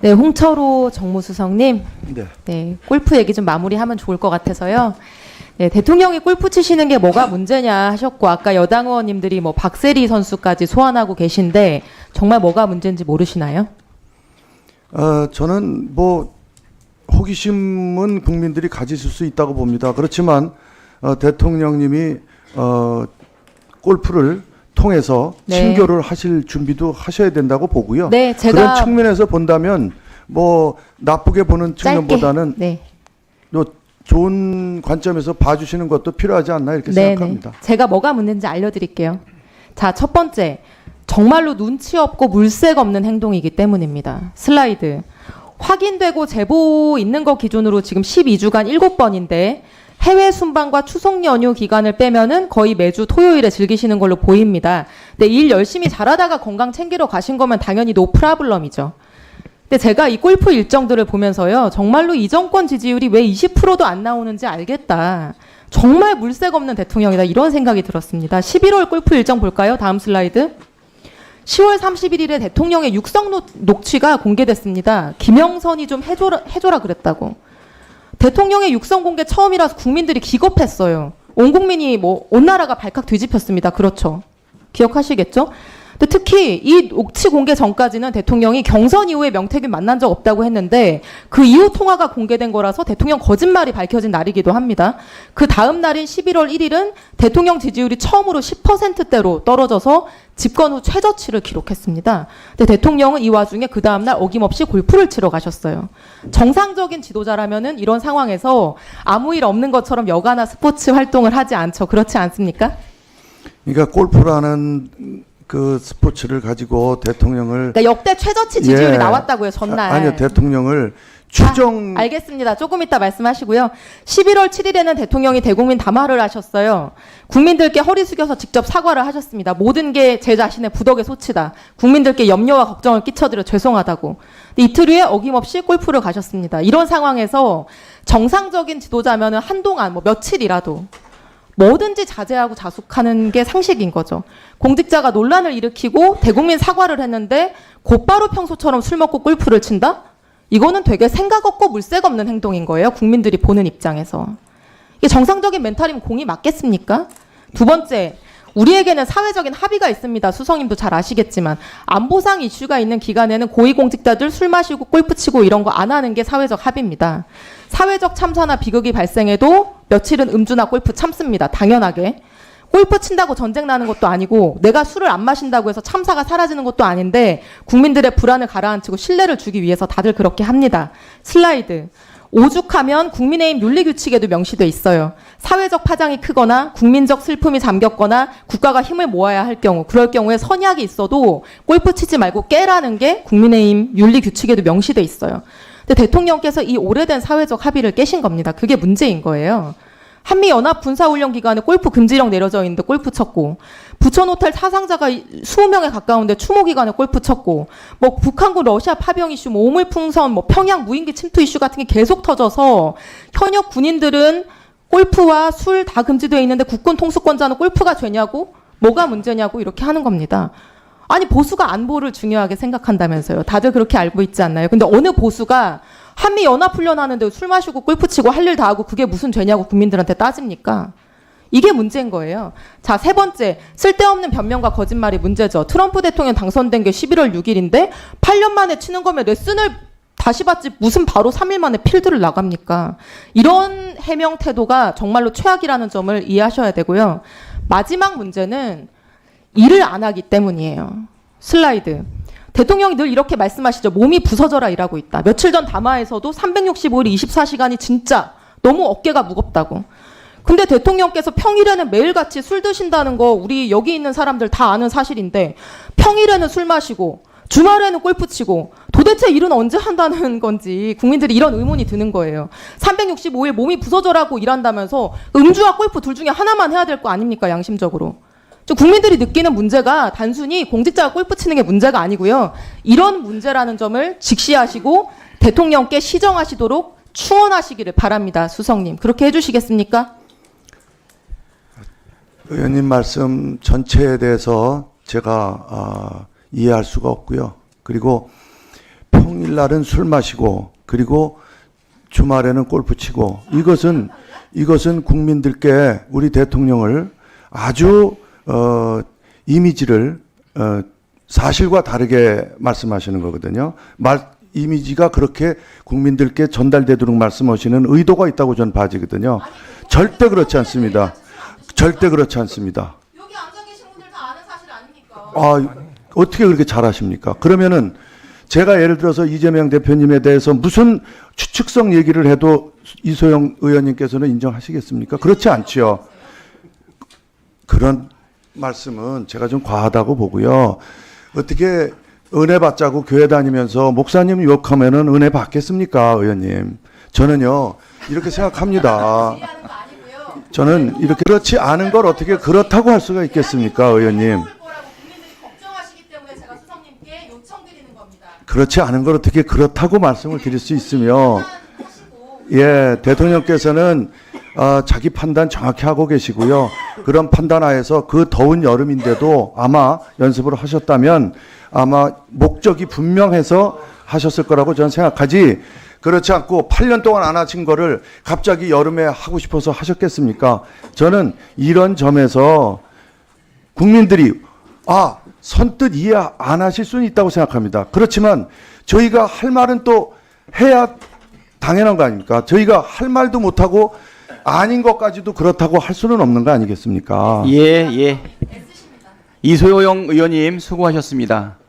네, 홍철호 정무수석님. 네. 네, 골프 얘기 좀 마무리하면 좋을 것 같아서요. 네, 대통령이 골프 치시는 게 뭐가 문제냐 하셨고, 아까 여당 의원님들이 뭐 박세리 선수까지 소환하고 계신데 정말 뭐가 문제인지 모르시나요? 저는 뭐 호기심은 국민들이 가지실 수 있다고 봅니다. 그렇지만 대통령님이 골프를 통해서 네. 친교를 하실 준비도 하셔야 된다고 보고요. 네, 제가 그런 측면에서 본다면 뭐 나쁘게 보는 측면보다는 네. 또 좋은 관점에서 봐주시는 것도 필요하지 않나 이렇게 네, 생각합니다. 네. 제가 뭐가 문제인지 알려드릴게요. 자, 첫 번째. 정말로 눈치 없고 물색 없는 행동이기 때문입니다. 슬라이드. 확인되고 제보 있는 거 기준으로 지금 12주간 7번인데 해외 순방과 추석 연휴 기간을 빼면은 거의 매주 토요일에 즐기시는 걸로 보입니다. 근데 일 열심히 잘하다가 건강 챙기러 가신 거면 당연히 노 프라블럼이죠. 근데 제가 이 골프 일정들을 보면서요. 정말로 이 정권 지지율이 왜 20%도 안 나오는지 알겠다. 정말 물색 없는 대통령이다. 이런 생각이 들었습니다. 11월 골프 일정 볼까요? 다음 슬라이드. 10월 31일에 대통령의 육성 녹취가 공개됐습니다. 김영선이 좀 해줘라 그랬다고. 대통령의 육성 공개 처음이라서 국민들이 기겁했어요. 온 국민이 온 나라가 발칵 뒤집혔습니다. 그렇죠. 기억하시겠죠? 근데 특히 이 녹취 공개 전까지는 대통령이 경선 이후에 명태균 만난 적 없다고 했는데 그 이후 통화가 공개된 거라서 대통령 거짓말이 밝혀진 날이기도 합니다. 그 다음 날인 11월 1일은 대통령 지지율이 처음으로 10%대로 떨어져서 집권 후 최저치를 기록했습니다. 근데 대통령은 이 와중에 그 다음 날 어김없이 골프를 치러 가셨어요. 정상적인 지도자라면은 이런 상황에서 아무 일 없는 것처럼 여가나 스포츠 활동을 하지 않죠. 그렇지 않습니까? 그러니까 골프라는 그 스포츠를 가지고 대통령을 그러니까 역대 최저치 지지율이 나왔다고요. 전날. 아니요. 대통령을 추정 알겠습니다. 조금 이따 말씀하시고요. 11월 7일에는 대통령이 대국민 담화를 하셨어요. 국민들께 허리 숙여서 직접 사과를 하셨습니다. 모든 게 제 자신의 부덕의 소치다. 국민들께 염려와 걱정을 끼쳐드려 죄송하다고. 근데 이틀 후에 어김없이 골프를 가셨습니다. 이런 상황에서 정상적인 지도자면은 한동안 며칠이라도 뭐든지 자제하고 자숙하는 게 상식인 거죠. 공직자가 논란을 일으키고 대국민 사과를 했는데 곧바로 평소처럼 술 먹고 골프를 친다? 이거는 되게 생각 없고 물색 없는 행동인 거예요. 국민들이 보는 입장에서. 이게 정상적인 멘탈이면 공이 맞겠습니까? 두 번째, 우리에게는 사회적인 합의가 있습니다. 수석님도 잘 아시겠지만 안보상 이슈가 있는 기간에는 고위공직자들 술 마시고 골프 치고 이런 거 안 하는 게 사회적 합의입니다. 사회적 참사나 비극이 발생해도 며칠은 음주나 골프 참습니다. 당연하게. 골프 친다고 전쟁 나는 것도 아니고 내가 술을 안 마신다고 해서 참사가 사라지는 것도 아닌데 국민들의 불안을 가라앉히고 신뢰를 주기 위해서 다들 그렇게 합니다. 슬라이드. 오죽하면 국민의힘 윤리규칙에도 명시돼 있어요. 사회적 파장이 크거나 국민적 슬픔이 잠겼거나 국가가 힘을 모아야 할 경우, 그럴 경우에 선약이 있어도 골프 치지 말고 깨라는 게 국민의힘 윤리규칙에도 명시돼 있어요. 근데 대통령께서 이 오래된 사회적 합의를 깨신 겁니다. 그게 문제인 거예요. 한미연합 군사훈련 기간에 골프 금지령 내려져 있는데 골프 쳤고, 부천 호텔 사상자가 20명에 가까운데 추모 기간에 골프 쳤고, 북한군 러시아 파병 이슈, 오물풍선, 평양 무인기 침투 이슈 같은 게 계속 터져서 현역 군인들은 골프와 술 다 금지되어 있는데 국군 통수권자는 골프가 죄냐고, 뭐가 문제냐고 이렇게 하는 겁니다. 아니 보수가 안보를 중요하게 생각한다면서요. 다들 그렇게 알고 있지 않나요? 근데 어느 보수가 한미 연합훈련 하는데 술 마시고 골프 치고 할 일 다 하고 그게 무슨 죄냐고 국민들한테 따집니까? 이게 문제인 거예요. 자, 세 번째, 쓸데없는 변명과 거짓말이 문제죠. 트럼프 대통령 당선된 게 11월 6일인데 8년 만에 치는 거면 레슨을 다시 받지 무슨 바로 3일 만에 필드를 나갑니까? 이런 해명 태도가 정말로 최악이라는 점을 이해하셔야 되고요. 마지막 문제는 일을 안 하기 때문이에요. 슬라이드. 대통령이 늘 이렇게 말씀하시죠. 몸이 부서져라 일하고 있다. 며칠 전 담화에서도 365일 24시간이 진짜 너무 어깨가 무겁다고. 근데 대통령께서 평일에는 매일같이 술 드신다는 거 우리 여기 있는 사람들 다 아는 사실인데 평일에는 술 마시고 주말에는 골프 치고 도대체 일은 언제 한다는 건지 국민들이 이런 의문이 드는 거예요. 365일 몸이 부서져라고 일한다면서 음주와 골프 둘 중에 하나만 해야 될 거 아닙니까? 양심적으로. 국민들이 느끼는 문제가 단순히 공직자가 골프 치는 게 문제가 아니고요. 이런 문제라는 점을 직시하시고 대통령께 시정하시도록 충원하시기를 바랍니다. 수석님. 그렇게 해주시겠습니까? 의원님 말씀 전체에 대해서 제가 이해할 수가 없고요. 그리고 평일날은 술 마시고 그리고 주말에는 골프 치고 이것은 국민들께 우리 대통령을 아주 이미지를 사실과 다르게 말씀하시는 거거든요. 이미지가 그렇게 국민들께 전달되도록 말씀하시는 의도가 있다고 저는 봐지거든요. 절대 그렇지 않습니다. 절대 그렇지 않습니다. 여기 앉아 계신 분들 다 아는 사실 아닙니까? 어떻게 그렇게 잘하십니까? 그러면은 제가 예를 들어서 이재명 대표님에 대해서 무슨 추측성 얘기를 해도 이소영 의원님께서는 인정하시겠습니까? 그렇지 않지요. 그런 말씀은 제가 좀 과하다고 보고요. 어떻게 은혜 받자고 교회 다니면서 목사님 욕하면은 은혜 받겠습니까, 의원님? 저는요, 이렇게 생각합니다. 얘기하는 거 아니고요. 저는 이렇게 그렇지 않은 걸 어떻게 그렇다고 할 수가 있겠습니까, 의원님? 거라고 국민들이 걱정하시기 때문에 제가 수석님께 요청드리는 겁니다. 그렇지 않은 걸 어떻게 그렇다고 말씀을 드릴 수 있으며, 하시고 예, 대통령께서는 자기 판단 정확히 하고 계시고요. 그런 판단하에서 그 더운 여름인데도 아마 연습을 하셨다면 아마 목적이 분명해서 하셨을 거라고 저는 생각하지, 그렇지 않고 8년 동안 안 하신 거를 갑자기 여름에 하고 싶어서 하셨겠습니까? 저는 이런 점에서 국민들이 선뜻 이해 안 하실 수는 있다고 생각합니다. 그렇지만 저희가 할 말은 또 해야 당연한 거 아닙니까? 저희가 할 말도 못하고 아닌 것까지도 그렇다고 할 수는 없는 거 아니겠습니까? 예. 이소영 의원님 수고하셨습니다.